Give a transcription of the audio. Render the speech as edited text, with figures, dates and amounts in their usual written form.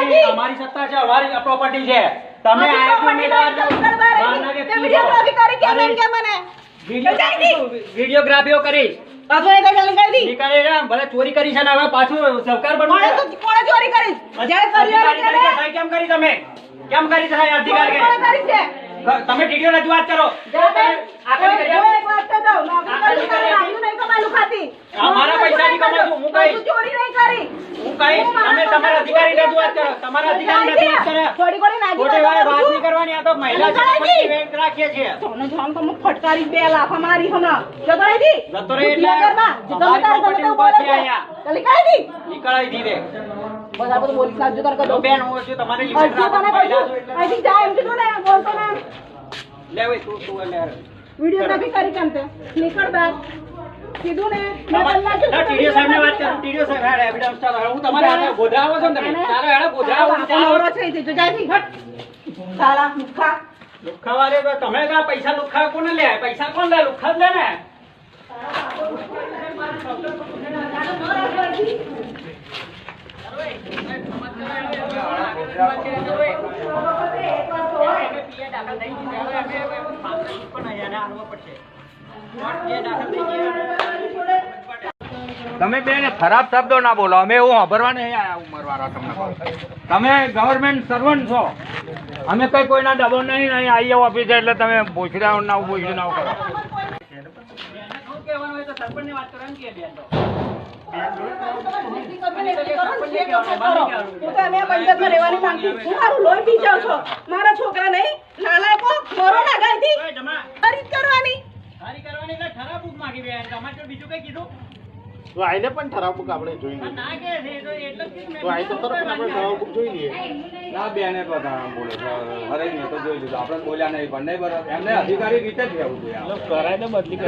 નહીં અમારી સત્તા છે અમારી પ્રોપર્ટી છે તમે વિડિયોગ્રાફીઓ કરીશ ભલે ચોરી કરી છે ને હવે પાછું સરકાર બનવું ચોરી કરી કેમ કરી તમે કેમ કરી અધિકારી તમે ટીડીઓ રજૂઆત કરો અમારા પૈસા ની કમાઉં છું હું કહીશ તમે તમારા અધિકારી રજૂઆત કરો તમારા અધિકારી રજૂઆત કરે ખોટી વાત નહીં કરવાની આ તો મહિલા રાખીએ છીએ ફટકારી 2 લાખ અમારી હમણાં જતો રહી નીકળાઈ દીધે બસ આ બધું બોલી કાઢજો તાર કરજો બેન હું છું તમારે લિમિટ અહીંથી જા એમ કીધું ને બોલતો ને લે ભાઈ તું લે વિડિયોગ્રાફી કરી કેમ તે નીકળ બહાર કીધું ને ટીડીઓ સાહેબ ને વાત કરો ટીડીઓ સાહેબ હેડ એવિડન્સ ચાલો હું તમારે હાથે ગોધરાવો છો ને તમે ચાલો હેડ ગોધરાવો નવરો છે તે જો જાય હટ સાલા મુખા લુખા વાળે તો તમે કા પૈસા લુખા કોને લે પૈસા કોણ લે લુખા જ લે ને તમે બેન ખરાબ શબ્દો ના બોલો અમે એવું સાંભળવા નહીં આયા ઉંમરવાળા તમને તમે ગવર્મેન્ટ સર્વન્ટ છો અમે કઈ કોઈના દબાવ નહીં આઈએ ઓફિસે એટલે તમે પૂછડા ના પૂછડી ના કરો મારા છોકરા નહીં નાલાયકો મોરો નાગાઈ ખરીદ કરવાની ખરાબ બુક માંગી બેન તમારે બીજું કઈ કીધું તો આઈને પણ ઠરાવ બુક આપણે જોઈ લઈએ ના કે તો એટલે તો આઈ તો તરફ આપણે ઠરાવ બુક જોઈ લઈએ ના બેન તો બોલે અરે મેં તો જોઈ લીધું આપણે બોલ્યા નહીં પણ નહીં બરાબર એમને અધિકારી રીતે જ રહેવું જોઈએ કરાય ને બદલી